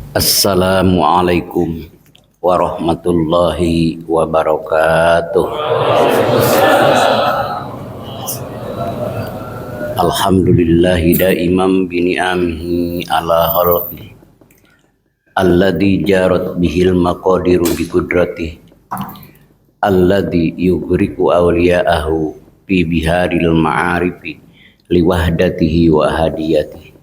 Assalamualaikum warahmatullahi wabarakatuh. Alhamdulillahi daiman bini'amihi ala khalqi alladzi jarat bihil maqadiru biqudrati alladzi yughriqu awliya'ahu fi biharil ma'arifi liwahdatihi wa hadiyatihi.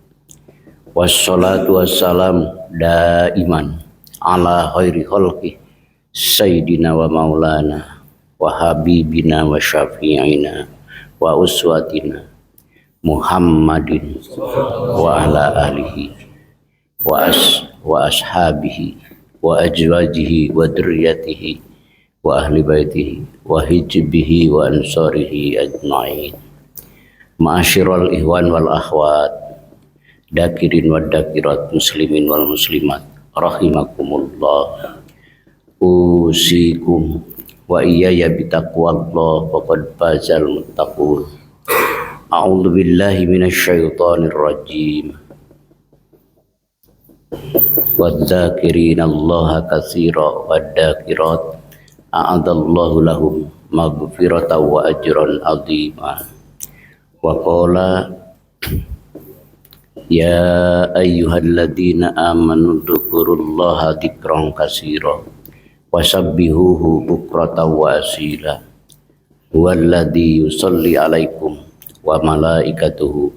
Wassalatu wassalamu daiman ala khairi khalqi sayyidina wa maulana wa habibina wa syafi'ina wa uswatina Muhammadin wa ala alihi wa ashabihi wa azwajihi wa dzurriyyatihi wa ahli baitihi wa hijbihi wa ansarihi ajma'in. Ma'asyiral ihwan wal akhwat, dakirin wa dakirat, muslimin wal muslimat, rahimakumullah. Usikum wa iyaya bitaqwallah faqad fazal muttaqun. A'udzu billahi minasyaitonir rajim. Wadz-dzakirinallaha katsiran wadz-dzakirat a'adallahu lahum maghfiratan wa ajran 'azima. Wa qala ya ayyuhalladzina amanu dzkurullaha dzikran katsiran wasabbihuhu bukratan wa asila. Huwallazi yusalli 'alaikum wa malaikatuhu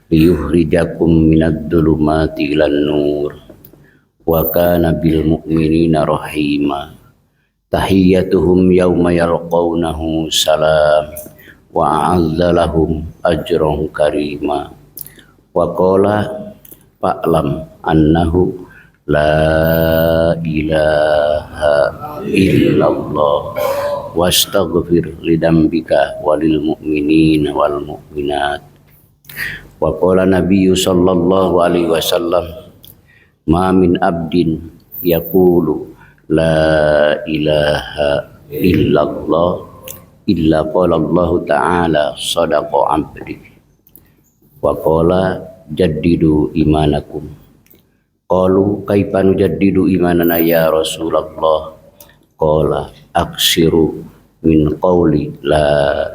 liyukhrijakum minadh-dhulumati ilan nur wa kana bil mu'minina rahima. Tahiyyatuhum yawma yalqawnahu salam wa a'adza lahum ajran karima. Wa qala fa'lam annahu la ilaha illallah wastaghfir lidambika walil mu'minina wal mu'minat. Wa qala nabiyyu sallallahu alaihi wasallam ma min abdin yaqulu la ilaha illallah illa qala Allah ta'ala sadaqa abdi. Wa qala jaddidu imanakum. Qalu kaifa nujaddidu imanana ya Rasulullah? Qala aksiru min qawli la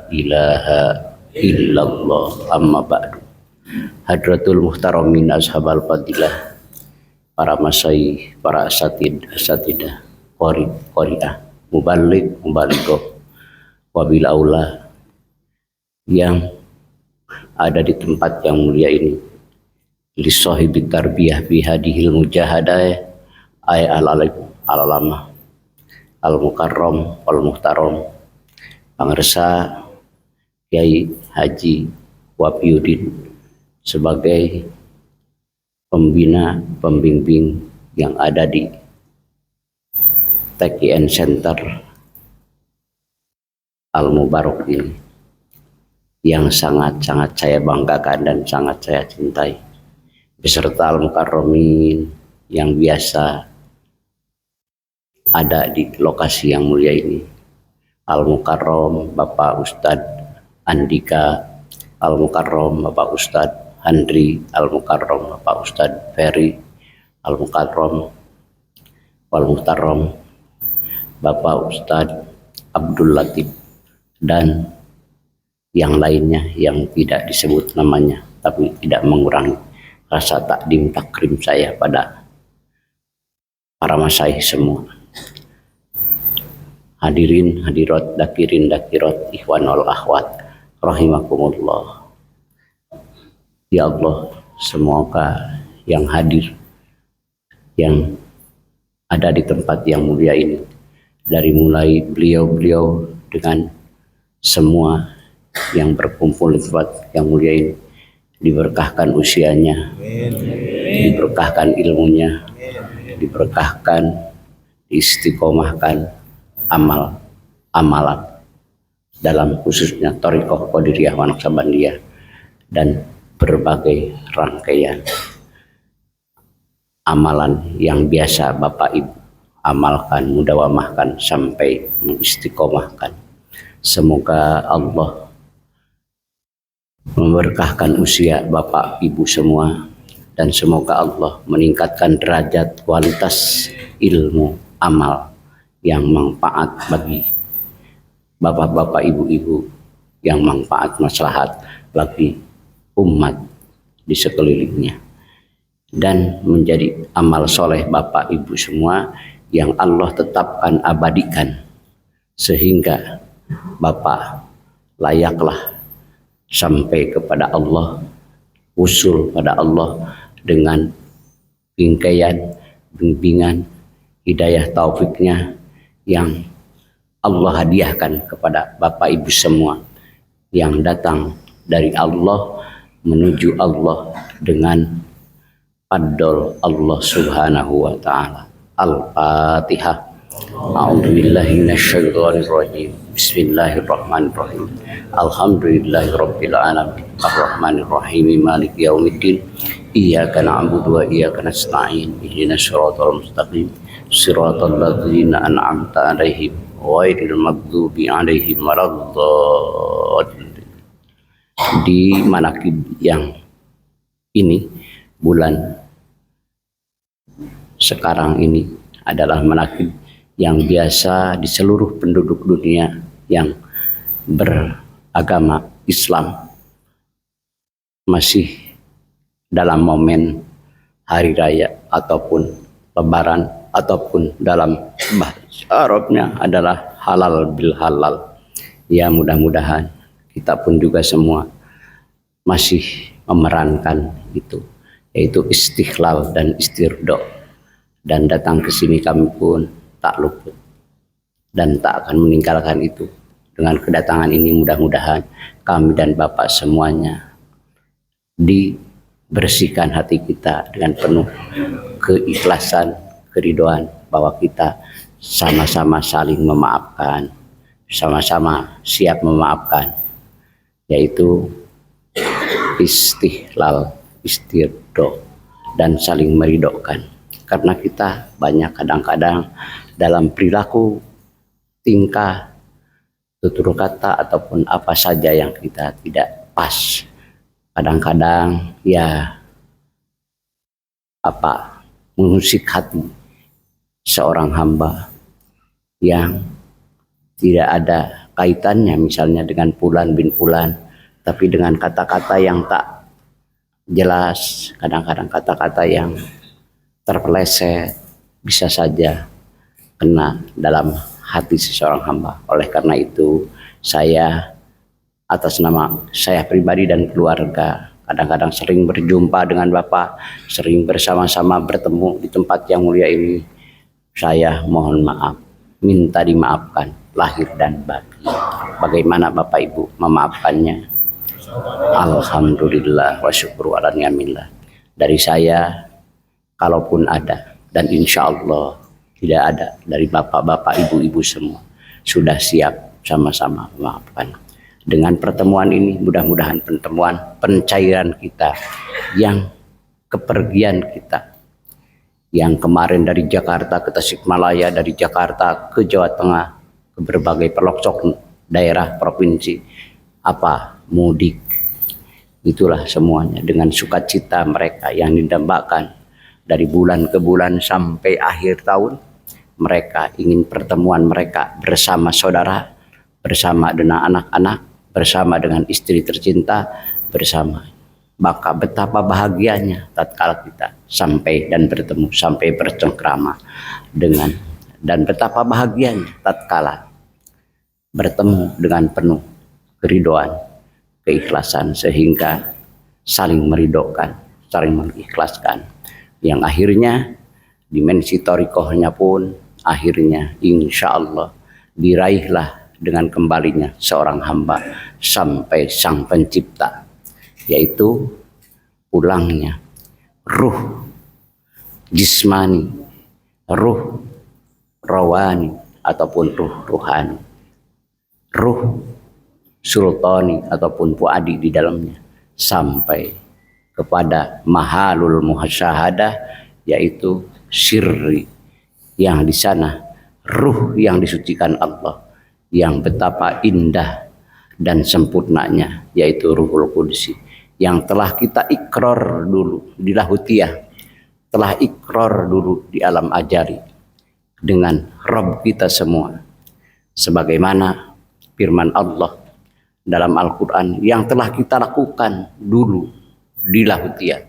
ilaha illallah. Amma ba'du. Hadratul muhtaramin ashabal fadilah, para masai, para asatidah, qari'ah, muballigh, mubalighoh, wabil aula yang ada di tempat yang mulia ini, li sahibi tarbiyah bi hadihil mujahadah ay al-alama al-mukarram wal muhtaram Pangresa Kyai Haji Wafiuddin sebagai pembina pembimbing yang ada di TKN Center Al-Mubarak ini, yang sangat-sangat saya banggakan dan sangat saya cintai, beserta al-mukarramin yang biasa ada di lokasi yang mulia ini. Al-Mukarram Bapak Ustadz Andika, Al-Mukarram Bapak Ustadz Handri, Al-Mukarram Bapak Ustadz Ferry, Al-Mukarram wal Muhtaram Bapak Ustadz Abdul Latif, dan yang lainnya yang tidak disebut namanya, tapi tidak mengurangi rasa takdim takrim saya pada para masyayikh semua. Hadirin hadirat, dakirin dakirat, ikhwan wal akhwat, rahimakumullah. Ya Allah, semoga yang hadir, yang ada di tempat yang mulia ini, dari mulai beliau-beliau dengan semua yang berkumpul di tempat yang mulia ini, diberkahkan usianya, diberkahkan ilmunya, diberkahkan, diistiqomahkan amalan dalam khususnya Thariqah Qadiriyah wa Naqsabandiyah dan berbagai rangkaian amalan yang biasa Bapak Ibu amalkan, mudawamahkan sampai mengistiqomahkan. Semoga Allah memberkahkan usia Bapak Ibu semua dan semoga Allah meningkatkan derajat kualitas ilmu amal yang manfaat bagi bapak-bapak, ibu-ibu, yang manfaat maslahat bagi umat di sekelilingnya, dan menjadi amal soleh bapak ibu semua yang Allah tetapkan abadikan, sehingga bapak layaklah sampai kepada Allah, usul pada Allah dengan bingkaian, bimbingan, hidayah taufiknya yang Allah hadiahkan kepada bapak ibu semua yang datang dari Allah menuju Allah dengan paddol Allah subhanahu wa ta'ala. Al-Fatihah. A'udzubillahi minasyaitonirrajim. Bismillahirrahmanirrahim. Alhamdulillahirabbil alamin. Arrahmanirrahim. Maliki yaumiddin. Iyyaka na'budu wa iyyaka nasta'in. Ihdinas siratal mustaqim. Siratal ladzina an'amta 'alaihim ghairil maghdubi 'alaihim waladdallin. Di manakib yang ini, bulan sekarang ini adalah manakib yang biasa di seluruh penduduk dunia yang beragama Islam masih dalam momen hari raya ataupun lebaran ataupun dalam bahasa Arabnya adalah halal bil halal. Ya, mudah-mudahan kita pun juga semua masih memerankan itu, yaitu istiqlal dan istirdo, dan datang ke sini kami pun tak luput dan tak akan meninggalkan itu. Dengan kedatangan ini mudah-mudahan kami dan Bapak semuanya dibersihkan hati kita dengan penuh keikhlasan, keridhaan, bahwa kita sama-sama saling memaafkan, sama-sama siap memaafkan, yaitu istiqlal, istirdo, dan saling meridhokan. Karena kita banyak kadang-kadang dalam perilaku, tingkah, tutur kata ataupun apa saja yang kita tidak pas, kadang-kadang ya mengusik hati seorang hamba yang tidak ada kaitannya misalnya dengan Fulan bin Fulan, tapi dengan kata-kata yang tak jelas, kadang-kadang kata-kata yang terpeleset bisa saja kena dalam hati seseorang hamba. Oleh karena itu, saya atas nama saya pribadi dan keluarga kadang-kadang sering berjumpa dengan Bapak, sering bersama-sama bertemu di tempat yang mulia ini. Saya mohon maaf, minta dimaafkan lahir dan batin. Bagaimana Bapak Ibu memaafkannya? Alhamdulillah wa syukru ala ni'amillah. Dari saya, kalaupun ada, dan insya Allah tidak ada, dari bapak-bapak, ibu-ibu semua sudah siap sama-sama memaafkan. Dengan pertemuan ini mudah-mudahan pertemuan pencairan kita, yang kepergian kita, yang kemarin dari Jakarta ke Tasikmalaya, dari Jakarta ke Jawa Tengah, ke berbagai pelosok daerah provinsi, mudik, itulah semuanya dengan sukacita mereka yang didambakan dari bulan ke bulan sampai akhir tahun. Mereka ingin pertemuan mereka bersama saudara, bersama dengan anak-anak, bersama dengan istri tercinta, bersama. Maka betapa bahagianya tatkala kita sampai dan bertemu, sampai bercengkrama dengan, dan betapa bahagianya tatkala bertemu dengan penuh keridhaan, keikhlasan, sehingga saling meridhokan, saling mengikhlaskan, yang akhirnya dimensi thariqahnya pun akhirnya insya Allah diraihlah dengan kembalinya seorang hamba sampai Sang Pencipta, yaitu pulangnya ruh jismani, ruh rawani ataupun ruh ruhani, ruh sultani ataupun fuadi di dalamnya, sampai kepada mahalul muhasyahadah, yaitu sirri, yang di sana ruh yang disucikan Allah, yang betapa indah dan sempurnanya, yaitu Ruhul Qudsi, yang telah kita ikrar dulu di lahutiyah, telah ikrar dulu di alam ajari dengan Rabb kita semua, sebagaimana firman Allah dalam Al-Quran yang telah kita lakukan dulu di lahutiyah.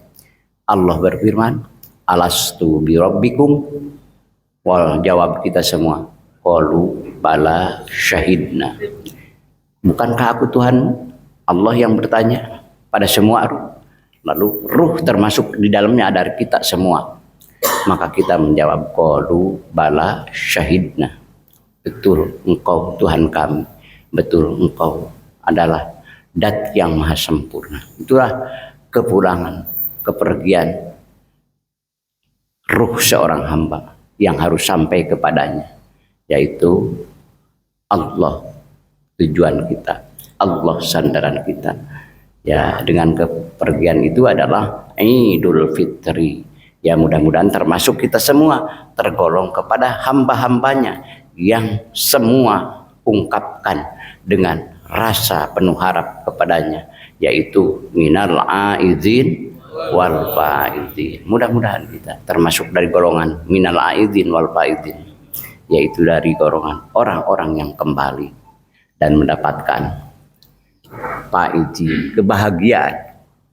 Allah berfirman, alastu bi rabbikum, wal jawab kita semua, qalu bala syahidna. Bukankah aku Tuhanmu? Allah yang bertanya pada semua ruh. Lalu ruh termasuk di dalamnya ada kita semua. Maka kita menjawab, qalu bala syahidna. Betul engkau Tuhan kami. Betul engkau adalah Dat yang maha sempurna. Itulah kepulangan, kepergian ruh seorang hamba yang harus sampai kepadanya, yaitu Allah tujuan kita, Allah sandaran kita. Ya, dengan kepergian itu adalah Idul Fitri. Ya, mudah-mudahan termasuk kita semua tergolong kepada hamba-hambanya yang semua ungkapkan dengan rasa penuh harap kepadanya, yaitu minal aizin wal faizin. Mudah-mudahan kita termasuk dari golongan minal aizin wal faizin, yaitu dari golongan orang-orang yang kembali dan mendapatkan faizin,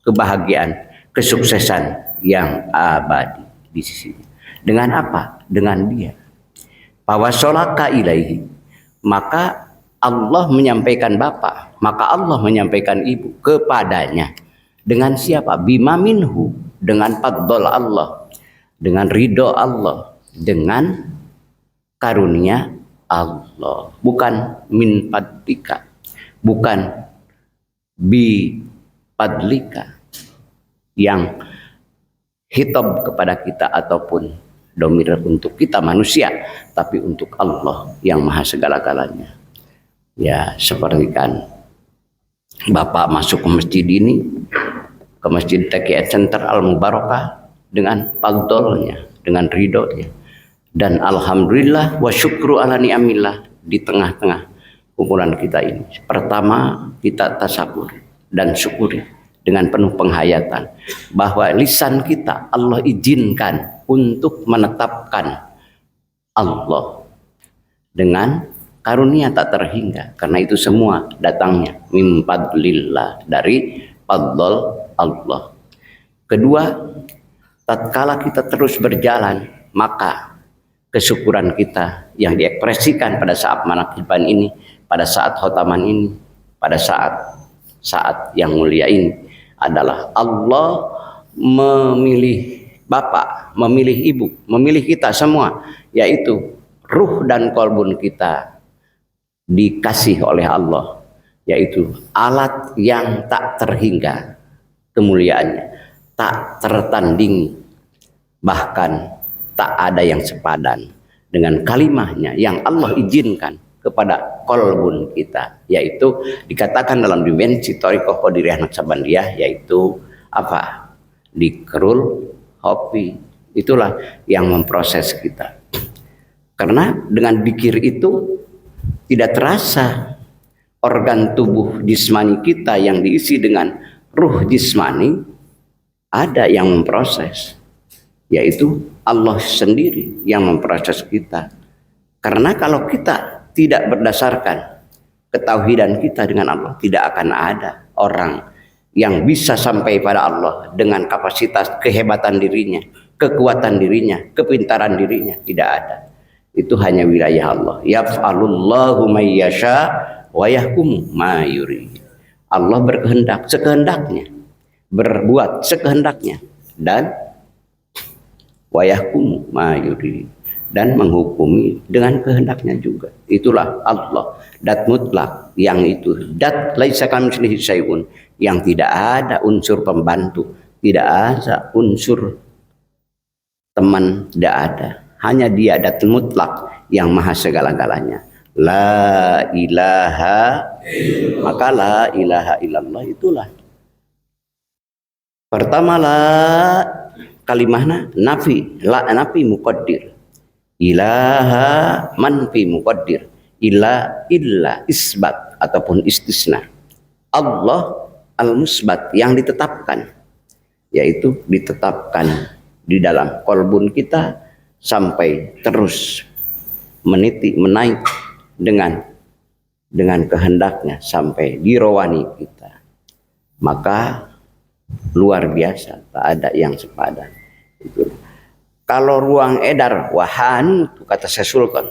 kebahagiaan, kesuksesan yang abadi di sisinya. Dengan apa? Dengan dia. Fawasolaka ilaihi, maka Allah menyampaikan bapak, maka Allah menyampaikan ibu kepadanya. Dengan siapa? Bima minhu, dengan fadl Allah, dengan ridho Allah, dengan karunia Allah. Bukan min fadlika, bukan bi fadlika yang hitab kepada kita ataupun domir untuk kita manusia, tapi untuk Allah yang maha segala-galanya. Ya, seperti kan Bapak masuk ke masjid ini, ke Masjid Taqiyat Center Al-Mubarakah dengan fadlnya, dengan ridhonya. Dan alhamdulillah wa syukru ala ni'amillah, di tengah-tengah kumpulan kita ini. Pertama, kita tasakur dan syukuri dengan penuh penghayatan bahwa lisan kita Allah izinkan untuk menetapkan Allah dengan karunia tak terhingga, karena itu semua datangnya min fadlillah, dari fadl Allah. Kedua, tatkala kita terus berjalan, maka kesyukuran kita yang diekspresikan pada saat manaqibah ini, pada saat khotaman ini, pada saat yang mulia ini adalah Allah memilih bapak, memilih ibu, memilih kita semua, yaitu ruh dan kolbun kita dikasih oleh Allah, yaitu alat yang tak terhingga kemuliaannya, tak tertandingi, bahkan tak ada yang sepadan dengan kalimahnya yang Allah izinkan kepada kolbun kita, yaitu dikatakan dalam dimensi Thariqah Qadiriyah Naqsabandiyah, yaitu apa? Dikrul hobi. Itulah yang memproses kita, karena dengan dikir itu tidak terasa organ tubuh jismani kita yang diisi dengan ruh jismani ada yang memproses, yaitu Allah sendiri yang memproses kita. Karena kalau kita tidak berdasarkan ketauhidan kita dengan Allah, tidak akan ada orang yang bisa sampai pada Allah dengan kapasitas kehebatan dirinya, kekuatan dirinya, kepintaran dirinya. Tidak ada. Itu hanya wilayah Allah. Yaf'alullahu may yasha wa yahkum ma yurid. Allah berkehendak sekehendaknya, berbuat sekehendaknya, dan wa yahkum ma yurid, dan menghukumi dengan kehendaknya juga. Itulah Allah, dat mutlak, yang itu dat laisa kamitslihi syai'un, yang tidak ada unsur pembantu, tidak ada unsur teman, tidak ada. Hanya dia dat mutlak yang maha segala-galanya. La ilaha illallah. Maka la ilaha illallah itulah pertama, la kalimahna nafi, la nafi muqaddir, ilaha manfi muqaddir, illa isbat ataupun istisna. Allah al-musbat yang ditetapkan, yaitu ditetapkan di dalam kolbun kita sampai terus meniti menaik dengan kehendaknya sampai di rawani kita. Maka luar biasa, tak ada yang sepadan. Itu. Kalau ruang edar wahan, kata Syekh Sultan,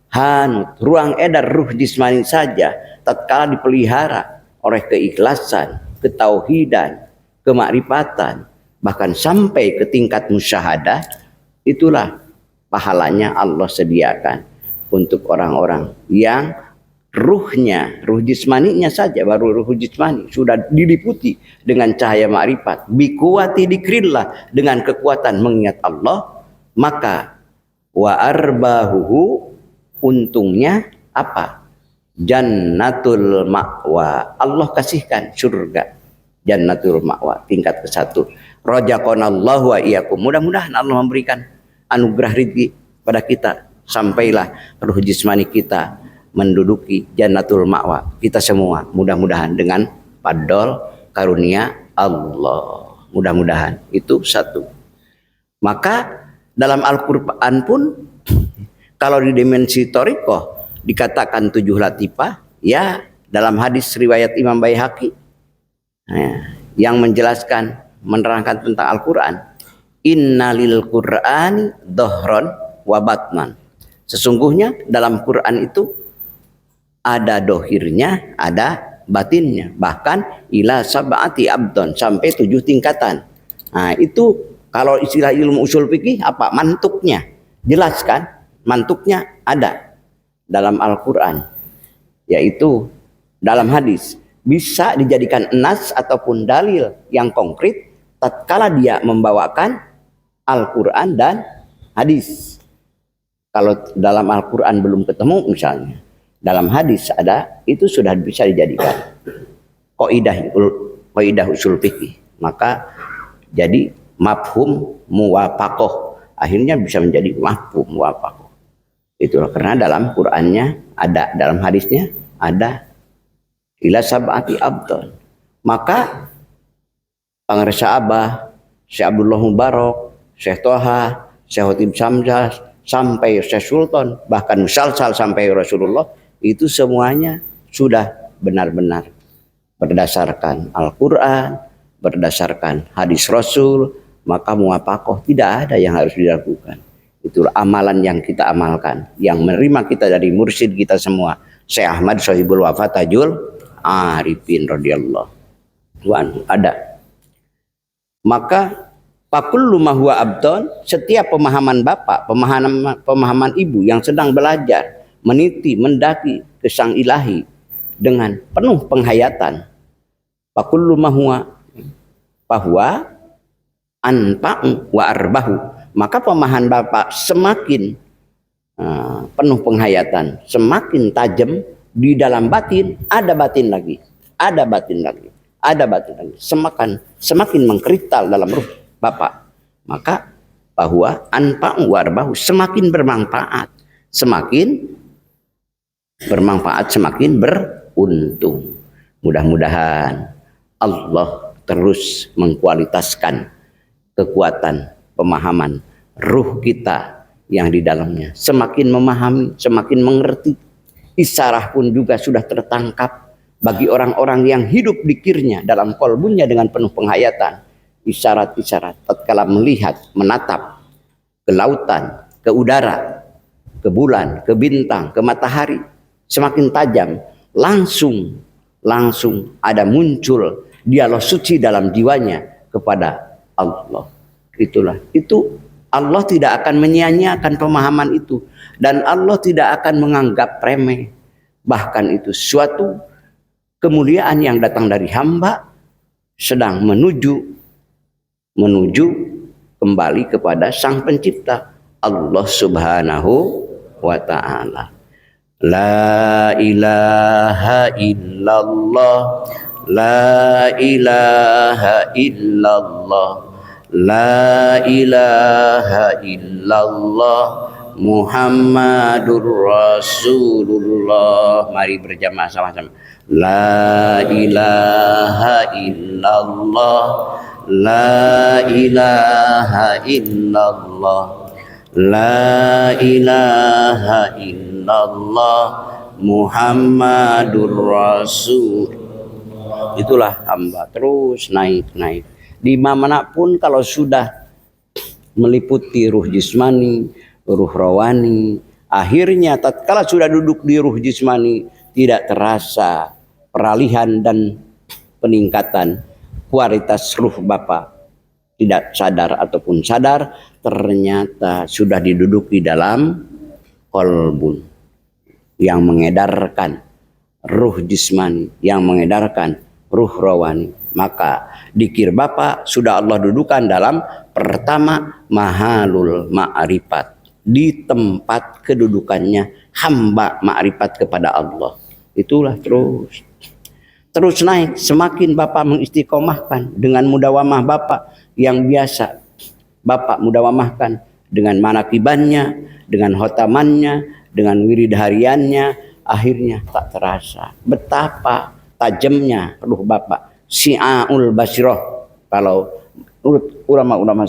hanut, ruang edar ruh jismani saja tatkala dipelihara oleh keikhlasan, ketauhidan, kemakrifatan, bahkan sampai ke tingkat musyahadah, itulah pahalanya Allah sediakan untuk orang-orang yang ruhnya, ruh jismaninya saja, baru ruh jismani sudah diliputi dengan cahaya makrifat, bikuwati dikrillah, dengan kekuatan mengingat Allah, maka wa arbahuhu, untungnya apa? Jannatul ma'wa, Allah kasihkan surga, jannatul ma'wa, tingkat ke-1. Rajaqanallahu wa iyyakum, mudah-mudahan Allah memberikan anugerah rezeki pada kita, sampailah ruh jismani kita menduduki jannatul ma'wa, kita semua mudah-mudahan dengan fadl karunia Allah, mudah-mudahan itu satu. Maka dalam Al-Quran pun kalau di dimensi thariqah dikatakan 7 latifah, ya dalam hadis riwayat Imam Baihaqi yang menjelaskan, menerangkan tentang Al-Quran, innalil Qur'ani dhahran wa batnan, sesungguhnya dalam Quran itu ada dohirnya, ada batinnya, bahkan ila sab'ati abdon, sampai 7 tingkatan. Nah itu kalau istilah ilmu usul fikih apa? Mantuknya, jelaskan mantuknya ada dalam Al-Quran, yaitu dalam hadis, bisa dijadikan nas ataupun dalil yang konkret tatkala dia membawakan Al-Quran dan hadis. Kalau dalam Al-Quran belum ketemu misalnya, dalam hadis ada, itu sudah bisa dijadikan kaidah usul fikih, maka jadi mafhum muwafaqah, akhirnya bisa menjadi mafhum muwafaqah. Itulah karena dalam Qur'annya ada, dalam hadisnya ada ila sab'ati abdon. Maka Pangarsa Abah, Syekh Abdullah Mubarak, Syekh Toha, Syekh Hotib Samjas, sampai Syekh Sultan, bahkan musalsal sampai Rasulullah, itu semuanya sudah benar-benar berdasarkan Al-Quran, berdasarkan hadis Rasul, maka muwafaqah tidak ada yang harus dilakukan. Itulah amalan yang kita amalkan, yang menerima kita dari mursyid kita semua, Syekh Ahmad Sohibul Wafa Tajul Arifin radhiyallahu anhu, ada. Maka fakullu ma huwa abdon, setiap pemahaman bapak, pemahaman ibu yang sedang belajar meniti mendaki ke sang ilahi dengan penuh penghayatan, fakullu ma huwa bahwa anfa'u wa arbahu, maka pemahaman bapak semakin penuh penghayatan, semakin tajam di dalam batin, ada batin lagi, ada batin lagi, ada batin lagi, semakin mengkristal dalam ruh bapak, maka bahwa anfa'u wa arbahu, semakin bermanfaat, semakin beruntung. Mudah-mudahan Allah terus mengkualitaskan kekuatan pemahaman ruh kita yang di dalamnya, semakin memahami, semakin mengerti. Isyarah pun juga sudah tertangkap bagi orang-orang yang hidup dikirnya dalam kolbunya dengan penuh penghayatan. Isyarat-isyarat tatkala melihat, menatap ke lautan, ke udara, ke bulan, ke bintang, ke matahari, semakin tajam, langsung ada muncul dialog suci dalam jiwanya kepada Allah. Itu Allah tidak akan menyia-nyiakan pemahaman itu, dan Allah tidak akan menganggap remeh. Bahkan itu suatu kemuliaan yang datang dari hamba sedang menuju kembali kepada Sang Pencipta, Allah Subhanahu wa ta'ala. La ilaha illallah, la ilaha illallah, la ilaha illallah, Muhammadur Rasulullah. Mari berjamaah sama-sama. La ilaha illallah, la ilaha illallah, la ilaha illallah, Muhammadur Rasul. Itulah hamba terus naik. Di manapun kalau sudah meliputi ruh jismani, ruh rawani, akhirnya tatkala sudah duduk di ruh jismani tidak terasa peralihan dan peningkatan kualitas ruh Bapak. Tidak sadar ataupun sadar, ternyata sudah diduduki dalam qalbun yang mengedarkan ruh jismani, yang mengedarkan ruh rawani. Maka dikir Bapak sudah Allah dudukan dalam pertama mahalul ma'rifat, di tempat kedudukannya hamba ma'rifat kepada Allah. Itulah terus naik, semakin Bapak mengistiqomahkan dengan mudawamah Bapak yang biasa Bapak mudawamahkan dengan manakibannya, dengan khotamannya, dengan wirid hariannya, akhirnya tak terasa betapa tajamnya ruh Bapak, si'aul basirah kalau menurut ulama-ulama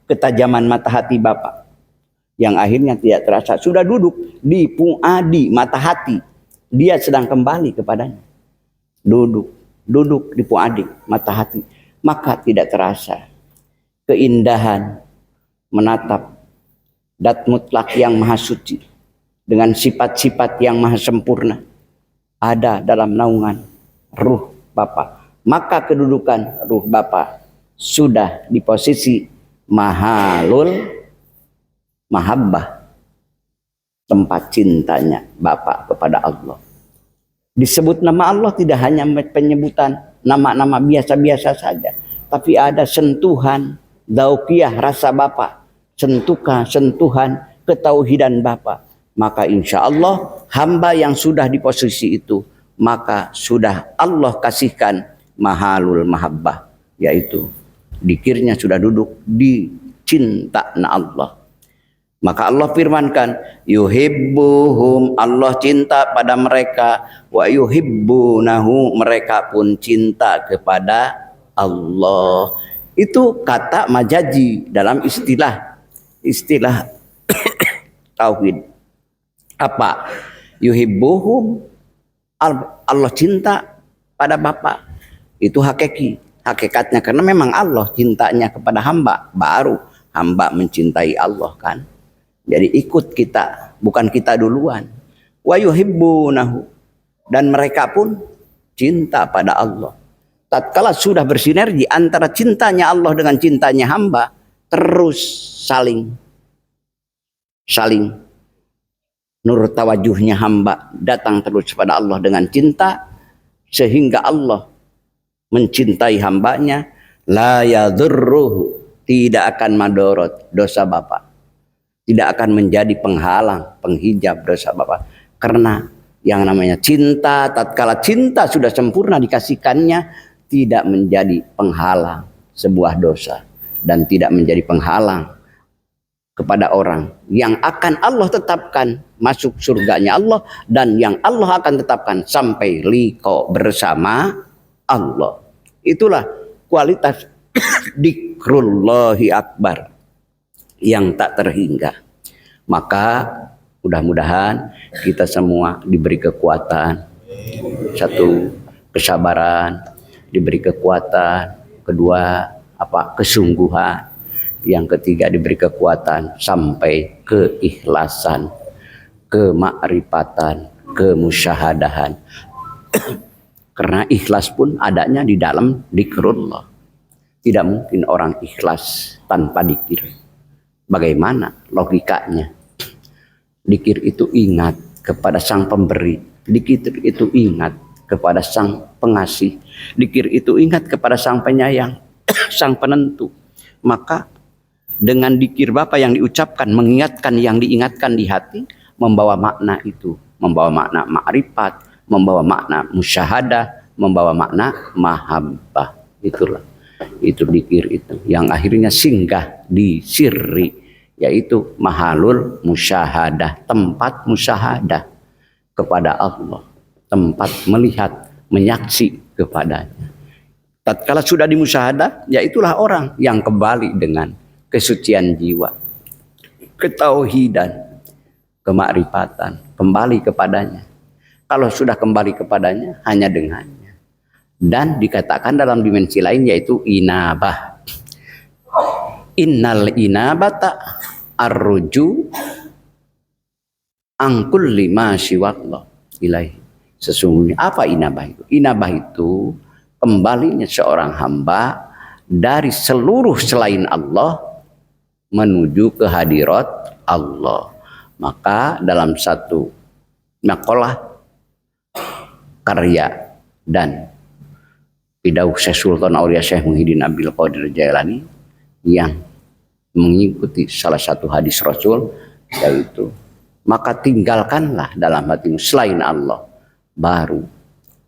ketajaman mata hati Bapak yang akhirnya tidak terasa, sudah duduk di puadi mata hati, dia sedang kembali kepadanya, duduk di puadi mata hati, maka tidak terasa keindahan menatap Dat mutlak yang maha suci dengan sifat-sifat yang maha sempurna ada dalam naungan ruh Bapak. Maka kedudukan ruh Bapak sudah di posisi mahalul mahabbah, tempat cintanya Bapak kepada Allah. Disebut nama Allah tidak hanya penyebutan nama-nama biasa-biasa saja, tapi ada sentuhan dauqiyah rasa Bapak, sentuhan ketauhidan Bapak. Maka insya Allah hamba yang sudah di posisi itu, maka sudah Allah kasihkan mahalul mahabbah, yaitu dikirnya sudah duduk di cinta na Allah. Maka Allah firmankan, yuhibbuhum, Allah cinta pada mereka, wa yuhibbunahu, mereka pun cinta kepada Allah. Itu kata majazi dalam istilah tauhid. Apa? Yuhibbuhum, Allah cinta pada Bapak. Itu hakikatnya, karena memang Allah cintanya kepada hamba, baru hamba mencintai Allah kan. Jadi ikut kita, bukan kita duluan. Wa yuhibbunahu, dan mereka pun cinta pada Allah. Tatkala sudah bersinergi antara cintanya Allah dengan cintanya hamba, terus saling nur tawajuhnya hamba datang terus pada Allah dengan cinta, sehingga Allah mencintai hambanya. La yadurruhu, tidak akan madorot dosa Bapak, tidak akan menjadi penghalang, penghijab dosa Bapak. Karena yang namanya cinta, tatkala cinta sudah sempurna dikasihkannya, tidak menjadi penghalang sebuah dosa, dan tidak menjadi penghalang kepada orang yang akan Allah tetapkan masuk surganya Allah, dan yang Allah akan tetapkan sampai liqa bersama Allah. Itulah kualitas dzikrullahi akbar yang tak terhingga. Maka mudah-mudahan kita semua diberi kekuatan, satu, kesabaran, diberi kekuatan, kedua kesungguhan, yang ketiga diberi kekuatan sampai keikhlasan, kemakrifatan, kemusyahadahan. Karena ikhlas pun adanya di dalam dzikrullah. Tidak mungkin orang ikhlas tanpa dzikir. Bagaimana logikanya? Dzikir itu ingat kepada sang pemberi, dzikir itu ingat kepada sang pengasih, dzikir itu ingat kepada sang penyayang, sang penentu. Maka dengan dzikir Bapak yang diucapkan, mengingatkan yang diingatkan di hati, membawa makna itu, membawa makna ma'rifat, membawa makna musyahadah, membawa makna mahabbah. Itulah, itu dzikir itu yang akhirnya singgah di sirri, yaitu mahalul musyahadah, tempat musyahadah kepada Allah. tempat melihat, menyaksi kepadanya. Tatkala sudah dimusyahadah, ya itulah orang yang kembali dengan kesucian jiwa, ketauhidan, kemakrifatan, kembali kepadanya. Kalau sudah kembali kepadanya, hanya dengannya. Dan dikatakan dalam dimensi lain yaitu inabah. Innal inabata arruju angkul lima siwallah ilahi. Sesungguhnya apa inabah itu? Inabah itu kembalinya seorang hamba dari seluruh selain Allah menuju ke hadirat Allah. Maka dalam satu makalah karya dan pidauh Syekh Sultan Aulia Syekh Muhyiddin Abdul Qadir Jailani yang mengikuti salah satu hadis Rasul, yaitu maka tinggalkanlah dalam hatimu selain Allah, baru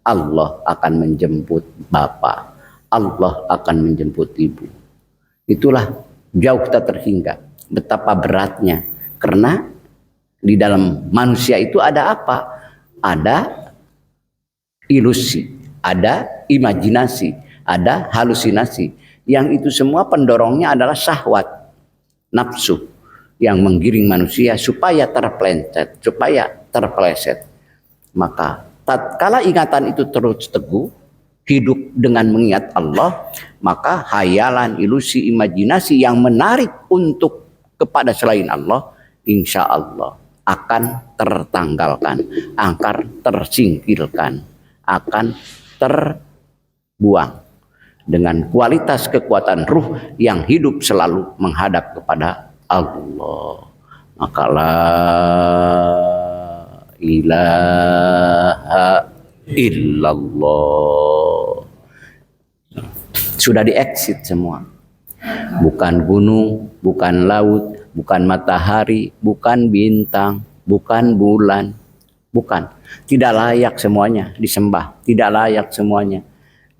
Allah akan menjemput Bapa, Allah akan menjemput Ibu. Itulah jauh tak terhingga betapa beratnya, karena di dalam manusia itu ada apa? Ada ilusi, ada imajinasi, ada halusinasi. Yang itu semua pendorongnya adalah syahwat, nafsu yang menggiring manusia supaya terpelencet, supaya terpeleset. Maka tatkala ingatan itu terus teguh, hidup dengan mengingat Allah, maka hayalan, ilusi, imajinasi yang menarik untuk kepada selain Allah, insya Allah akan tertanggalkan, akan tersingkirkan, akan terbuang dengan kualitas kekuatan ruh yang hidup selalu menghadap kepada Allah. Maka la ilaha illallah sudah di-exit semua. Bukan gunung, bukan laut, bukan matahari, bukan bintang, bukan bulan, bukan. Tidak layak semuanya disembah, tidak layak semuanya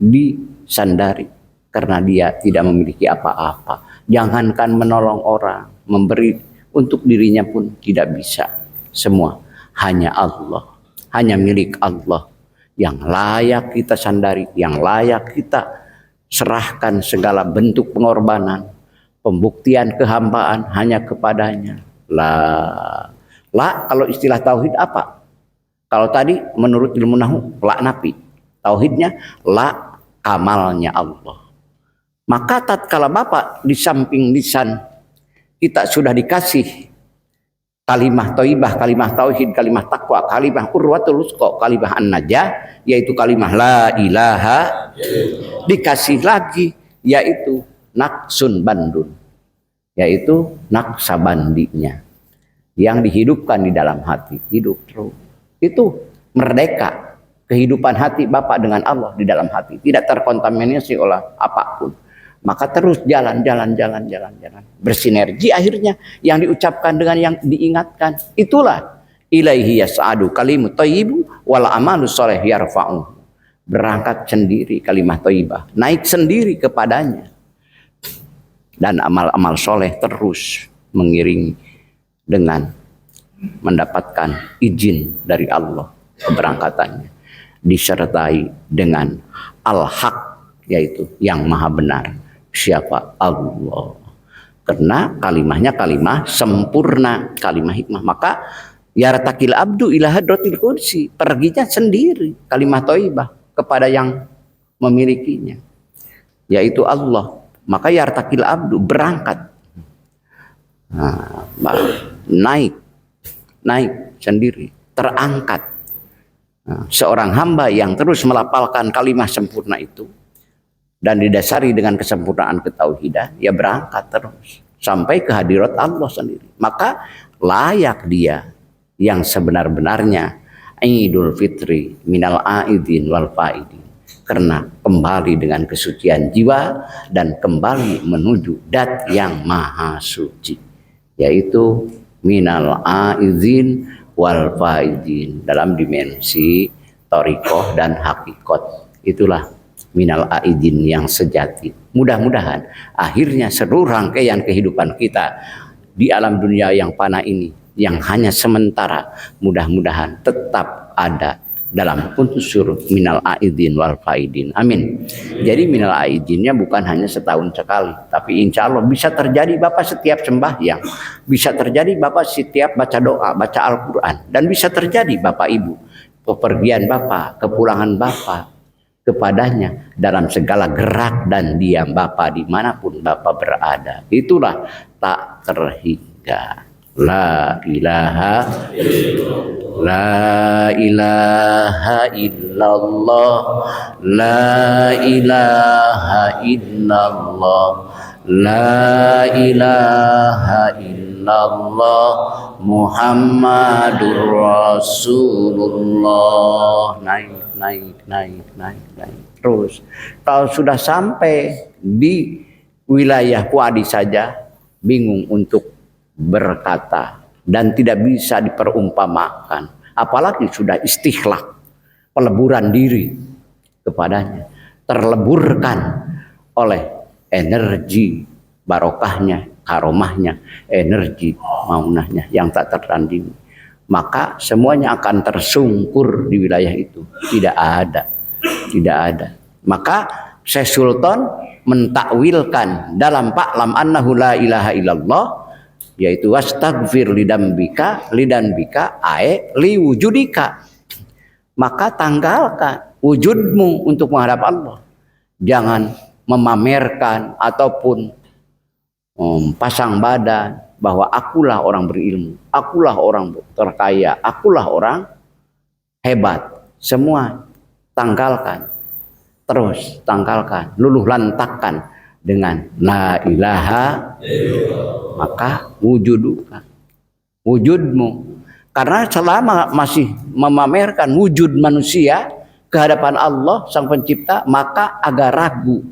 disandari, karena dia tidak memiliki apa-apa. Jangankan menolong orang, memberi untuk dirinya pun tidak bisa. Semua hanya Allah, hanya milik Allah yang layak kita sandari, yang layak kita serahkan segala bentuk pengorbanan, pembuktian kehambaan hanya kepadanya. La kalau istilah tauhid apa? Kalau tadi menurut ilmu nahu la nafi, tauhidnya la kamalnya Allah. Maka tatkala Bapak di samping lisan kita sudah dikasih kalimah thayyibah, kalimah tauhid, kalimah takwa, kalimah urwatul wusqa, kalimah an-najah, yaitu kalimah la ilaha, dikasih lagi yaitu naksun bandun, yaitu naksabandinya yang dihidupkan di dalam hati, hidup terus. Itu merdeka kehidupan hati Bapak dengan Allah di dalam hati, tidak terkontaminasi oleh apapun. Maka terus jalan, bersinergi akhirnya yang diucapkan dengan yang diingatkan. Itulah ilaihi yas'adu kalimut thayyibu wal amalu sholih yarfa'u. Berangkat sendiri kalimat thayyibah, naik sendiri kepadanya. Dan amal-amal soleh terus mengiringi dengan mendapatkan izin dari Allah keberangkatannya, disertai dengan al-haq, yaitu yang maha benar. Siapa? Allah. Karena kalimahnya kalimah sempurna, kalimah hikmah. Maka yartakil abdu ila hadratil kursi, perginya sendiri kalimah thayyibah kepada yang memilikinya, yaitu Allah. Maka yartakil abdu berangkat, naik sendiri, terangkat. Seorang hamba yang terus melafalkan kalimah sempurna itu dan didasari dengan kesempurnaan ketauhidan, ya berangkat terus sampai ke hadirat Allah sendiri. Maka layak dia yang sebenar-benarnya Idul Fitri minal aidin wal faidin, karena kembali dengan kesucian jiwa dan kembali menuju dat yang maha suci, yaitu minal aidin wal faidin dalam dimensi thariqah dan hakikat. Itulah minal aidin yang sejati. Mudah-mudahan akhirnya seluruh rangkaian kehidupan kita di alam dunia yang fana ini, yang hanya sementara, mudah-mudahan tetap ada dalam unsur minal aidin wal faidin. Amin. Jadi minal aidinnya bukan hanya setahun sekali, tapi insya Allah bisa terjadi Bapak setiap sembahyang, bisa terjadi Bapak setiap baca doa, baca Al-Quran, dan bisa terjadi Bapak Ibu pepergian Bapak, kepulangan Bapak kepadanya dalam segala gerak dan diam Bapak dimanapun Bapak berada. Itulah tak terhingga. La ilaha La ilaha illallah, la ilaha illallah, la ilaha illallah, Muhammadur Rasulullah. Naik. Terus kalau sudah sampai di wilayah Kuadi saja bingung untuk berkata dan tidak bisa diperumpamakan, apalagi sudah istikhlak, peleburan diri kepadanya, terleburkan oleh energi barokahnya, karomahnya, energi maunahnya yang tak tertandingi, maka semuanya akan tersungkur di wilayah itu. Tidak ada. Maka Syekh Sultan mentakwilkan dalam Fa'lam annahu la ilaha illallah, yaitu wastaghfir lidanbika ae liwujudika. Maka tanggalkan wujudmu untuk menghadap Allah. Jangan memamerkan ataupun pasang badan bahwa akulah orang berilmu, akulah orang terkaya, akulah orang hebat. Semua tanggalkan. Terus tanggalkan, luluh lantakkan dengan la ilaha, maka wujudmu. Karena selama masih memamerkan wujud manusia ke hadapan Allah Sang Pencipta, maka agak ragu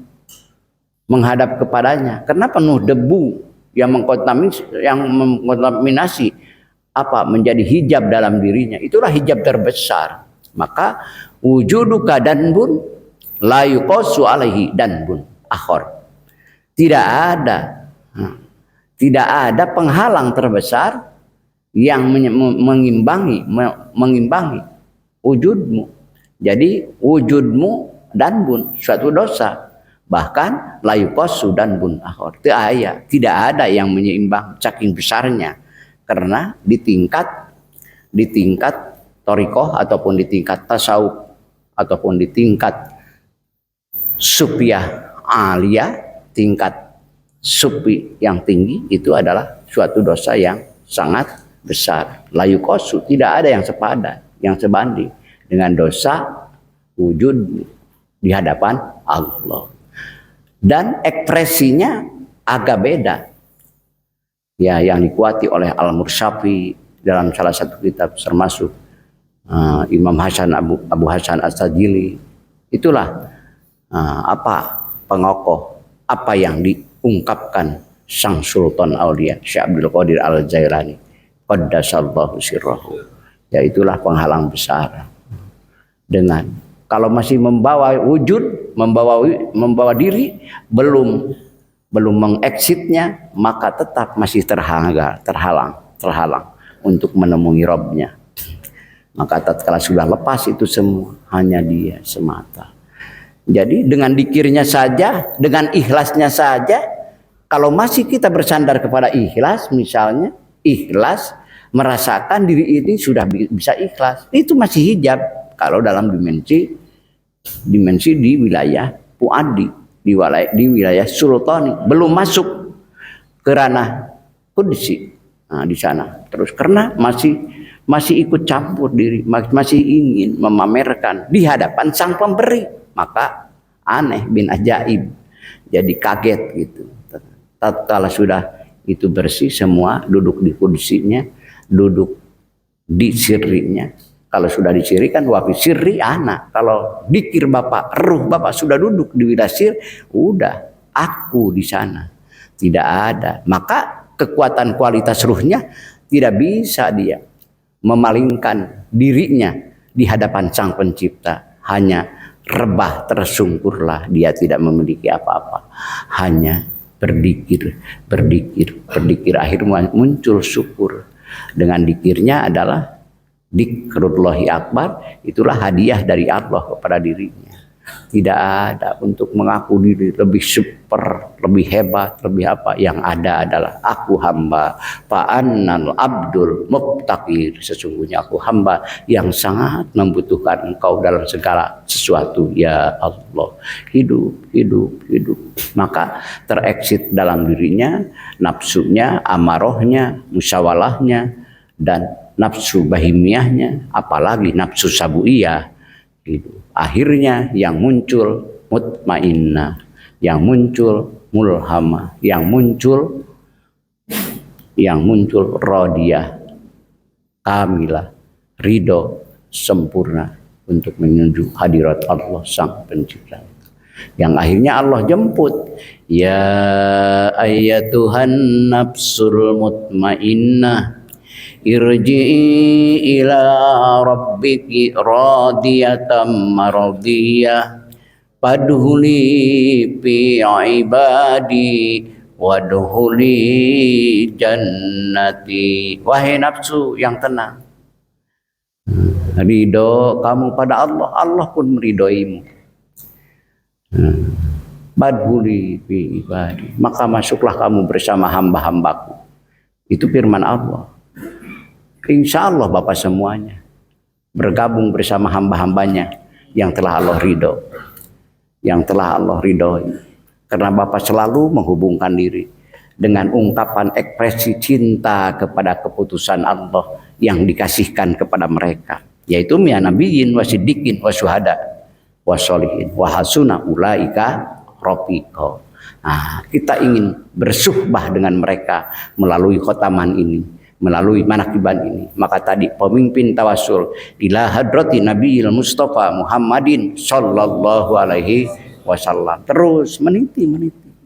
menghadap kepadanya karena penuh debu yang mengkontaminasi menjadi hijab dalam dirinya. Itulah hijab terbesar. Maka wujuduka danbun la yuqasu alaihi danbun akhar. Tidak ada penghalang terbesar yang mengimbangi wujudmu. Jadi wujudmu danbun, suatu dosa. Bahkan la yuqasu danbun akhar. Tidak ada yang menyeimbang saking besarnya. Karena di tingkat thariqah ataupun di tingkat tasawuf ataupun di tingkat sufiyah aliyah, tingkat sufi yang tinggi, itu adalah suatu dosa yang sangat besar. La yuqasu, tidak ada yang sepadan, yang sebanding dengan dosa wujud di hadapan Allah. Dan ekspresinya agak beda. Ya, yang dikuati oleh Al-Mursyafi dalam salah satu kitab termasuk Imam Hasan Abu Hasan As-Sajili. Itulah pengokoh apa yang diungkapkan Sang Sultan Aulia Syekh Abdul Qadir Al-Jailani qaddasallahu sirrahu. Ya, itulah penghalang besar. Dengan kalau masih membawa wujud, membawa diri, belum mengexitnya, maka tetap masih terhalang untuk menemui Rabbnya. Maka tatkala sudah lepas itu semua, hanya Dia semata. Jadi dengan dikirnya saja, dengan ikhlasnya saja, kalau masih kita bersandar kepada ikhlas, misalnya ikhlas merasakan diri ini sudah bisa ikhlas, itu masih hijab. Kalau dalam dimensi di wilayah Puadi, di wilayah Sultani, belum masuk ke ranah Qudsi. Nah, di sana terus karena masih ikut campur diri, masih ingin memamerkan di hadapan Sang Pemberi, maka aneh bin ajaib, jadi kaget gitu. Tatkala sudah itu bersih semua, duduk di kursinya, duduk di sirrinya. Kalau sudah disirikan wafi sirri anak. Kalau dikir Bapak, ruh Bapak sudah duduk di wilayah sir, udah aku di sana. Tidak ada. Maka kekuatan kualitas ruhnya tidak bisa dia memalingkan dirinya di hadapan Sang Pencipta. Hanya rebah tersungkurlah, dia tidak memiliki apa-apa. Hanya berdikir. Akhirnya muncul syukur. Dengan dikirnya adalah Dzikrullahi akbar, itulah hadiah dari Allah kepada dirinya. Tidak ada untuk mengaku diri lebih super, lebih hebat, lebih apa. Yang ada adalah aku hamba, fa'annal abdul muftaqir, sesungguhnya aku hamba yang sangat membutuhkan engkau dalam segala sesuatu ya Allah. Hidup, hidup, hidup. Maka tereksit dalam dirinya nafsunya, amarohnya, musyawalahnya, dan nafsu bahimiyahnya, apalagi nafsu sabuiyah. Akhirnya yang muncul mutmainnah, yang muncul mulhamah, yang muncul radiyah, kamilah, ridho sempurna untuk menuju hadirat Allah Sang Pencipta. Yang akhirnya Allah jemput, ya ayyatuhan nafsul mutmainnah, irji'i ila rabbiki radiyatan maradiyah, fadkhuli fi ibadi wadkhuli jannati. Wahai nafsu yang tenang, ridho kamu pada Allah, Allah pun meridhoimu. Fadkhuli fi ibadi, maka masuklah kamu bersama hamba-hambaku. Itu firman Allah. Insya Allah Bapak semuanya bergabung bersama hamba-hambanya yang telah Allah ridho, yang telah Allah ridhoi. Karena Bapak selalu menghubungkan diri dengan ungkapan ekspresi cinta kepada keputusan Allah yang dikasihkan kepada mereka, yaitu mian nabiyyin wasiddiqin wasyuhada wassolihin wahasuna ulaika rafiqa. Nah, kita ingin bersuhbah dengan mereka melalui khotaman ini, melalui manakiban ini. Maka tadi pemimpin tawasul ila hadrati Nabiyil Mustafa Muhammadin sallallahu alaihi wasallam, terus meniti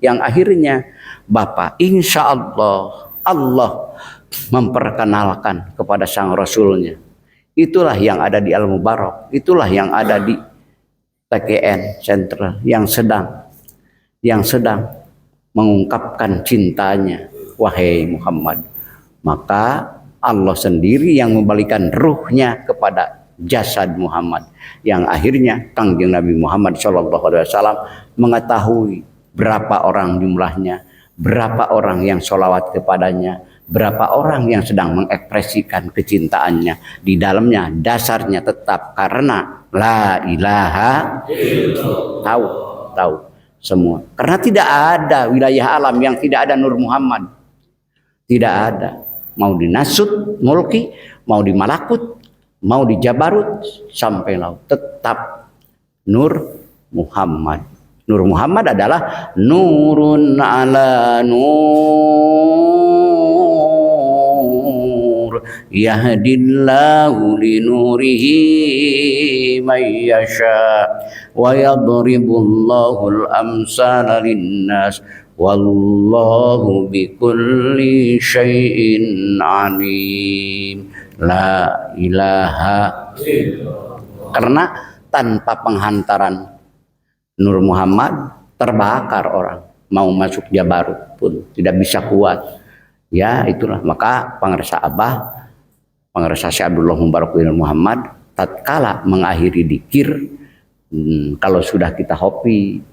yang akhirnya Bapak insya Allah Allah memperkenalkan kepada sang Rasulnya. Itulah yang ada di Al Mubarak, itulah yang ada di TKN Sentral yang sedang mengungkapkan cintanya. Wahai Muhammad, maka Allah sendiri yang membalikan ruhnya kepada jasad Muhammad, yang akhirnya Kangjeng Nabi Muhammad SAW mengetahui berapa orang jumlahnya, berapa orang yang sholawat kepadanya, berapa orang yang sedang mengekspresikan kecintaannya. Di dalamnya dasarnya tetap karena la ilaha illallah. Tahu semua, karena tidak ada wilayah alam yang tidak ada Nur Muhammad, tidak ada. Mau di Nasut Mulki, mau di Malakut, mau di Jabarut sampai laut, tetap Nur Muhammad. Nur Muhammad adalah nurun ala nur, yahdillahu linurihi may yasha wa yadribullahu al-amsala linnas wallahu bikulli syai'in alim. La ilaha illallah. Karena tanpa penghantaran Nur Muhammad terbakar orang, mau masuk Jabarut pun tidak bisa kuat. Ya itulah, maka pengersa Abah, pengersa Syekh Abdullah Mubarak bin Muhammad tatkala mengakhiri dzikir, kalau sudah kita hobi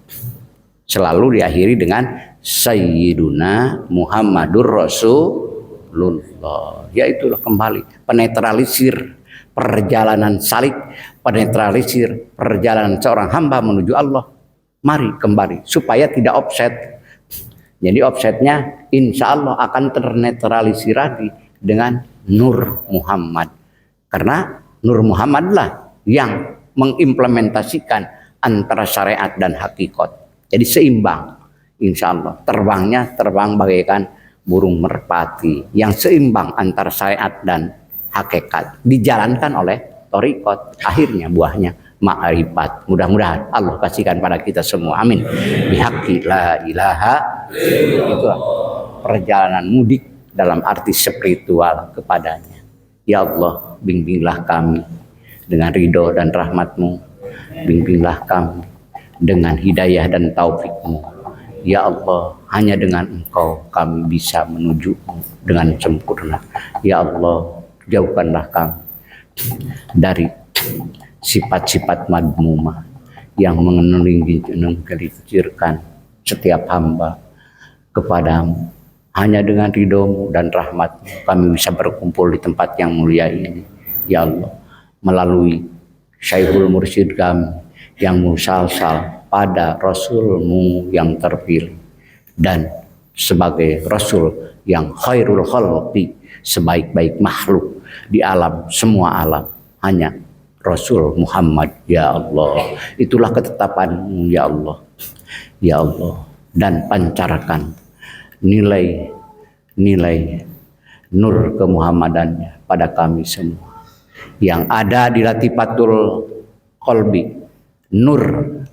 selalu diakhiri dengan Sayyiduna Muhammadur Rasulullah. Ya itulah kembali penetralisir perjalanan salik, penetralisir perjalanan seorang hamba menuju Allah. Mari kembali supaya tidak offset. Jadi offsetnya insya Allah akan ternetralisir lagi dengan Nur Muhammad. Karena Nur Muhammadlah yang mengimplementasikan antara syariat dan hakikat. Jadi seimbang. Insya Allah terbangnya terbang bagaikan burung merpati yang seimbang antara syariat dan hakikat, dijalankan oleh thariqat, akhirnya buahnya ma'rifat. Mudah-mudahan Allah kasihkan pada kita semua, amin. Bihaqqi la ilaha illallah. Itulah perjalanan mudik dalam arti spiritual kepadanya. Ya Allah, bimbinglah kami dengan ridho dan rahmat-Mu, bimbinglah kami dengan hidayah dan taufik-Mu. Ya Allah, hanya dengan Engkau kami bisa menuju dengan sempurna. Ya Allah, jauhkanlah kami dari sifat-sifat madmumah yang menggelincirkan setiap hamba kepadamu. Hanya dengan ridhomu dan rahmatmu kami bisa berkumpul di tempat yang mulia ini, ya Allah, melalui Syekhul Mursyid kami yang musalsal pada Rasulmu yang terpilih, dan sebagai Rasul yang khairul khalqi, sebaik-baik makhluk di alam, semua alam, hanya Rasul Muhammad, ya Allah. Itulah ketetapan-Mu, ya Allah, ya Allah. Dan pancarkan nilai nur kemuhammadannya pada kami semua yang ada di latifatul qalbi, nur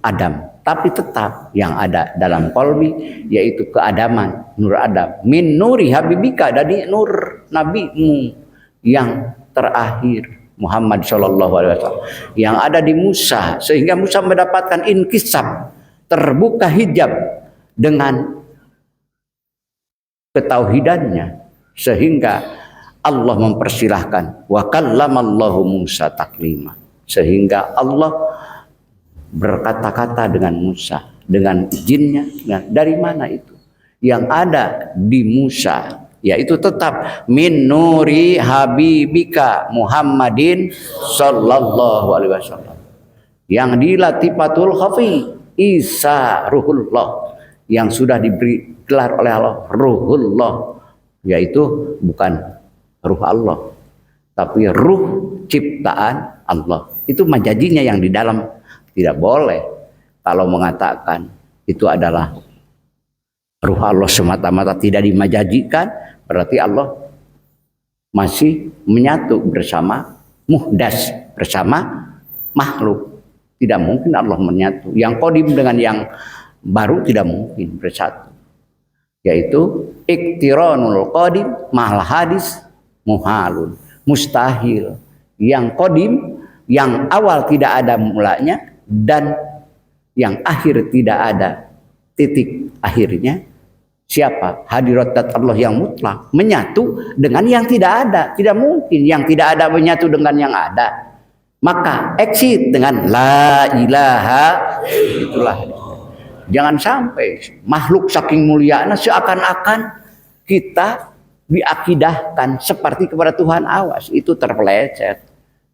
Adam, tapi tetap yang ada dalam qalbi yaitu keadaman, nur Adam, min nuri habibika, dari nur nabimu yang terakhir Muhammad sallallahu alaihi wasallam yang ada di Musa, sehingga Musa mendapatkan inkisab, terbuka hijab dengan ketauhidannya, sehingga Allah mempersilahkan wa kallamallahu Musa taklima, sehingga Allah berkata-kata dengan Musa, dengan izinnya. Nah, dari mana itu? Yang ada di Musa yaitu tetap min nuri habibika Muhammadin sallallahu alaihi wasallam, yang di latifatul khafi Isa ruhullah, yang sudah diberi gelar oleh Allah ruhullah, yaitu bukan ruh Allah tapi ruh ciptaan Allah. Itu majazinya yang di dalam. Tidak boleh kalau mengatakan itu adalah ruh Allah semata-mata, tidak dimajazikan, berarti Allah masih menyatu bersama muhdas, bersama makhluk. Tidak mungkin Allah menyatu. Yang qadim dengan yang baru tidak mungkin bersatu. Yaitu iktiranul qadim mahal hadis muhalun, mustahil. Yang qadim, yang awal tidak ada mulanya, dan yang akhir tidak ada titik akhirnya. Siapa? Hadirat Allah yang mutlak menyatu dengan yang tidak ada. Tidak mungkin yang tidak ada menyatu dengan yang ada. Maka exit dengan la ilaha. Itulah. Jangan sampai makhluk saking mulianya seakan-akan kita diakidahkan seperti kepada Tuhan. Awas, itu terpeleset.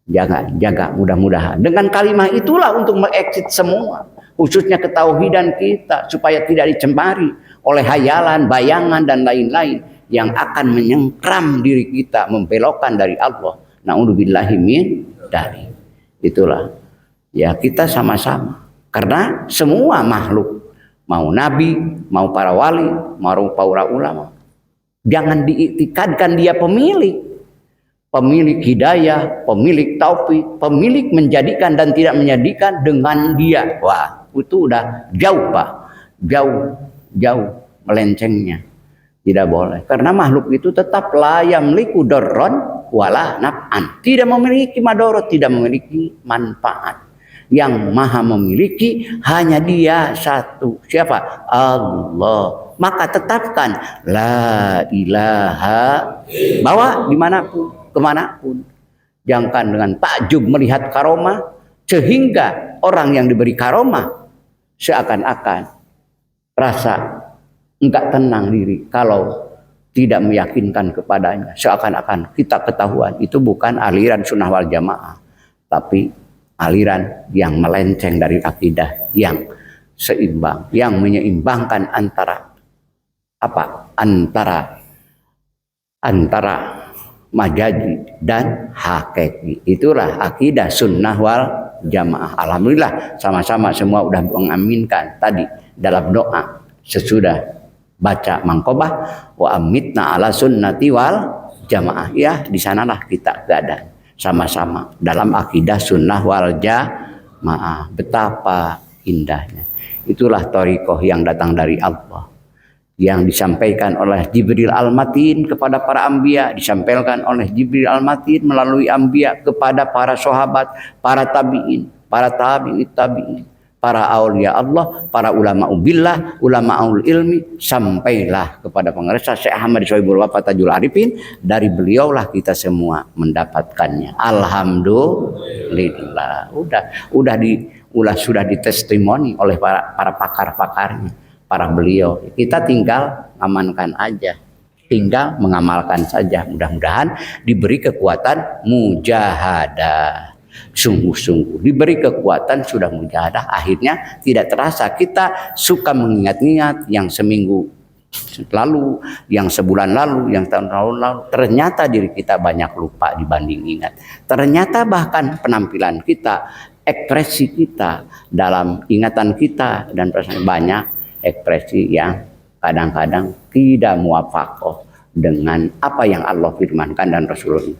Jaga mudah-mudahan dengan kalimat itulah untuk mengexit semua, khususnya ketauhidan kita, supaya tidak dicemari oleh hayalan, bayangan dan lain-lain yang akan menyengkram diri kita, membelokkan dari Allah. Na'udzubillahi min dzalik. Itulah ya, kita sama-sama, karena semua makhluk, mau nabi, mau para wali, mau para ulama, jangan diiktikadkan dia pemilik hidayah, pemilik taufik, pemilik menjadikan dan tidak menjadikan dengan dia. Wah, itu udah jauh Pak, jauh melencengnya. Tidak boleh, karena makhluk itu tetap la yamliku darron wala naf'an, tidak memiliki madorot, tidak memiliki manfaat. Yang maha memiliki hanya dia satu. Siapa? Allah. Maka tetapkan la ilaha, bawa dimanapun, kemanapun. Jangan dengan takjub melihat karomah, sehingga orang yang diberi karomah seakan-akan rasa enggak tenang diri kalau tidak meyakinkan kepadanya. Seakan-akan kita ketahuan itu bukan aliran sunnah wal jamaah, tapi aliran yang melenceng dari akidah yang seimbang, yang menyeimbangkan antara majazi dan hakiki. Itulah akidah sunnah wal jamaah. Alhamdulillah sama-sama semua udah mengaminkan tadi dalam doa sesudah baca mangkobah wa amitna ala sunnati wal jamaah. Ya, di sanalah kita keadaan sama-sama dalam akidah sunnah wal jamaah. Betapa indahnya. Itulah thariqah yang datang dari Allah, yang disampaikan oleh Jibril Al-Matin kepada para anbiya, disampaikan oleh Jibril Al-Matin melalui anbiya kepada para sahabat, para tabi'in, para tabi'in, para aulia Allah, para ulama ubillah, ulama aul ilmi, sampailah kepada pengerasa Syekh Ahmad Sohibul Wafa Tajul Arifin. Dari beliaulah kita semua mendapatkannya. Alhamdulillah. Sudah ditestimoni oleh para pakar-pakarnya, para beliau. Kita tinggal amankan aja, tinggal mengamalkan saja. Mudah-mudahan diberi kekuatan mujahadah. Sungguh-sungguh diberi kekuatan, sudah mujahadah, akhirnya tidak terasa. Kita suka mengingat-ingat yang seminggu lalu, yang sebulan lalu, yang tahun lalu. Ternyata diri kita banyak lupa dibanding ingat. Ternyata bahkan penampilan kita, ekspresi kita dalam ingatan kita dan perasaan, banyak ekspresi yang kadang-kadang tidak muwafaqah dengan apa yang Allah firmankan dan Rasul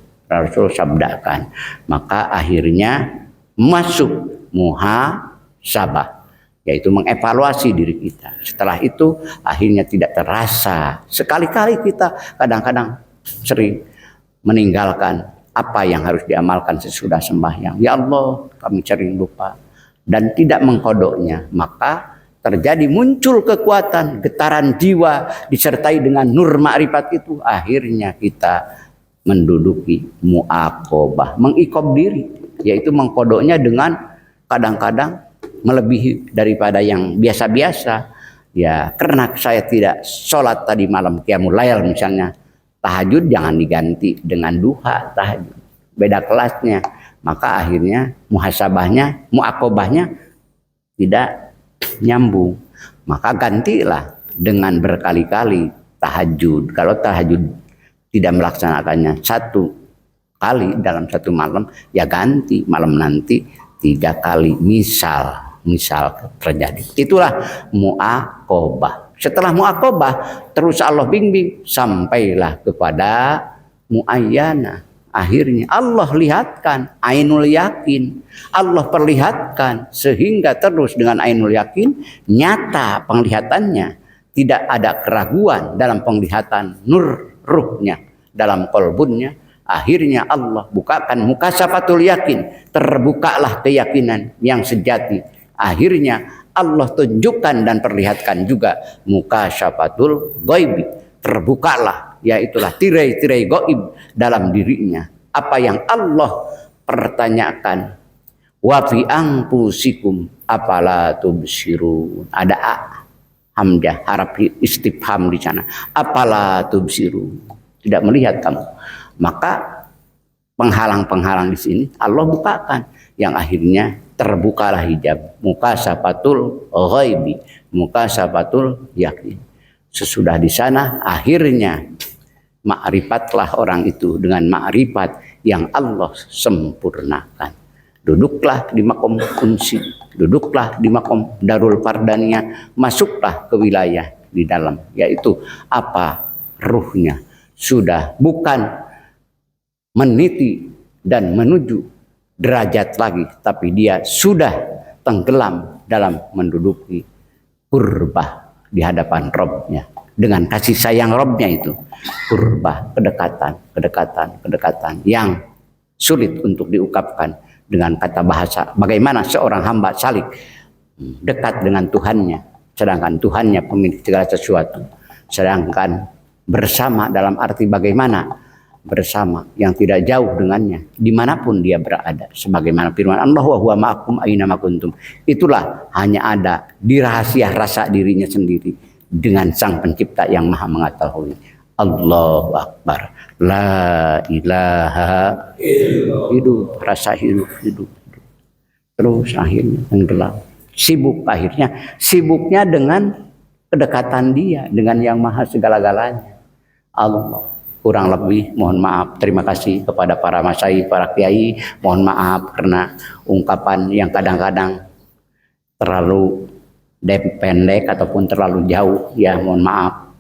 sabdakan. Maka akhirnya masuk muhasabah, yaitu mengevaluasi diri kita. Setelah itu akhirnya tidak terasa. Sekali-kali kita kadang-kadang sering meninggalkan apa yang harus diamalkan sesudah sembahyang. Ya Allah, kami sering lupa dan tidak mengkodoknya. Maka terjadi muncul kekuatan, getaran jiwa disertai dengan nur ma'rifat itu. Akhirnya kita menduduki mu'aqobah, mengikob diri, yaitu mengkodoknya dengan kadang-kadang melebihi daripada yang biasa-biasa. Ya, karena saya tidak sholat tadi malam qiyamul lail misalnya, tahajud jangan diganti dengan duha, tahajud beda kelasnya. Maka akhirnya muhasabahnya, mu'aqobahnya tidak nyambung. Maka gantilah dengan berkali-kali tahajud. Kalau tahajud tidak melaksanakannya satu kali dalam satu malam, ya ganti malam nanti 3 kali, misal terjadi. Itulah mu'aqobah. Setelah mu'aqobah terus Allah bimbing sampailah kepada muayyana. Akhirnya Allah lihatkan ainul yakin, Allah perlihatkan sehingga terus dengan ainul yakin nyata penglihatannya, tidak ada keraguan dalam penglihatan nur ruhnya dalam kolbunnya. Akhirnya Allah bukakan mukasafatul yakin, terbukalah keyakinan yang sejati. Akhirnya Allah tunjukkan dan perlihatkan juga mukasafatul ghaibi, terbukalah, yaitulah tirai-tirai gaib dalam dirinya. Apa yang Allah pertanyakan, wa fi anfusikum afala tubsirun. Ada hamzah, harap istifham di sana. Afala tubsirun, tidak melihat kamu. Maka penghalang-penghalang di sini Allah bukakan, yang akhirnya terbukalah hijab mukasafatul ghaibi, mukasafatul yakin. Sesudah di sana akhirnya ma'rifatlah orang itu dengan ma'rifat yang Allah sempurnakan. Duduklah di makom unsi, duduklah di makom darul fardaniyah, masuklah ke wilayah di dalam, yaitu apa? Ruhnya sudah bukan meniti dan menuju derajat lagi, tapi dia sudah tenggelam dalam menduduki kurbah di hadapan Robnya, dengan kasih sayang Robnya itu. Kurbah, kedekatan yang sulit untuk diungkapkan dengan kata bahasa. Bagaimana seorang hamba salik dekat dengan Tuhannya, sedangkan Tuhannya pemilik segala sesuatu. Sedangkan bersama dalam arti bagaimana bersama yang tidak jauh dengannya dimanapun dia berada, sebagaimana firman Allah, wa huwa ma'akum aina ma kuntum. Itulah hanya ada di rahasia rasa dirinya sendiri dengan Sang Pencipta yang Maha mengetahui. Allahu Akbar, la ilaha illallah. Hidup, rasa hidup. Terus akhirnya tenggelam, sibuk. Akhirnya sibuknya dengan kedekatan dia dengan yang Maha segala-galanya, Allah. Kurang lebih mohon maaf, terima kasih kepada para masyayikh, para kiai. Mohon maaf karena ungkapan yang kadang-kadang terlalu pendek ataupun terlalu jauh. Ya mohon maaf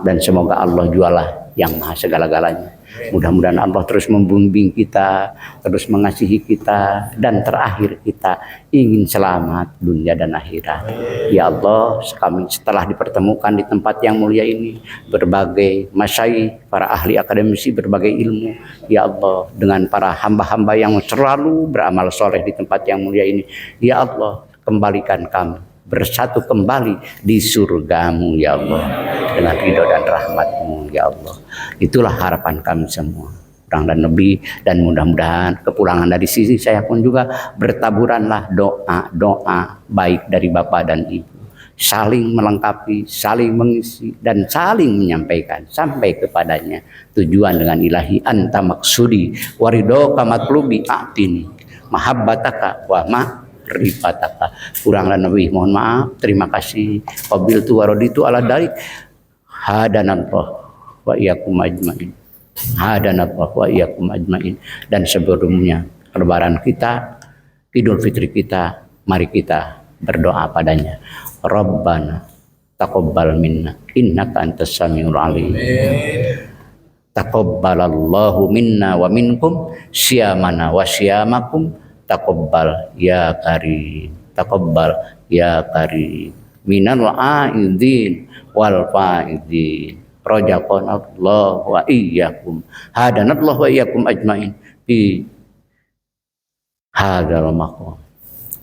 dan semoga Allah jualah yang Maha segala-galanya. Mudah-mudahan Allah terus membimbing kita, terus mengasihi kita, dan terakhir kita ingin selamat dunia dan akhirat. Ya Allah, kami setelah dipertemukan di tempat yang mulia ini, berbagai masyayikh, para ahli akademisi berbagai ilmu, ya Allah, dengan para hamba-hamba yang selalu beramal soleh di tempat yang mulia ini, ya Allah, kembalikan kami bersatu kembali di surgamu ya Allah, dengan ridho dan rahmatmu ya Allah. Itulah harapan kami semua, kurang dan lebih, dan mudah-mudahan kepulangan dari sisi saya pun juga bertaburanlah doa-doa baik dari Bapak dan Ibu, saling melengkapi, saling mengisi, dan saling menyampaikan sampai kepadanya tujuan dengan ilahi anta maksudi warido kamatlubi atini mahabbataka wa ma'rifataka. Kurang dan lebih mohon maaf. Terima kasih. Wabiltu waraditu ala dalik. Hadanallah wa iyyakum ajmain. Hadanallah wa iyyakum ajmain. Dan sebelumnya lebaran kita, Idul Fitri kita, mari kita berdoa padanya. Rabbana taqabbal minna innaka antas samiul alim. Taqabbalallahu minna wa minkum syamana wa syamakum. Taqabbal ya karim, taqabbal ya karim minal aidin wal faidin. Rajaqanallahu wa iyyakum, hadanallahu wa iyyakum ajmain fi hadzal maqam.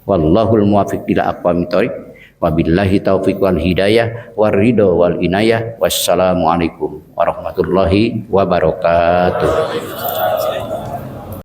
Wallahul muwaffiq ila aqwamit thoriq. Wabillahi taufiq wal hidayah war ridha wal inayah. Wassalamualaikum warahmatullahi wabarakatuh.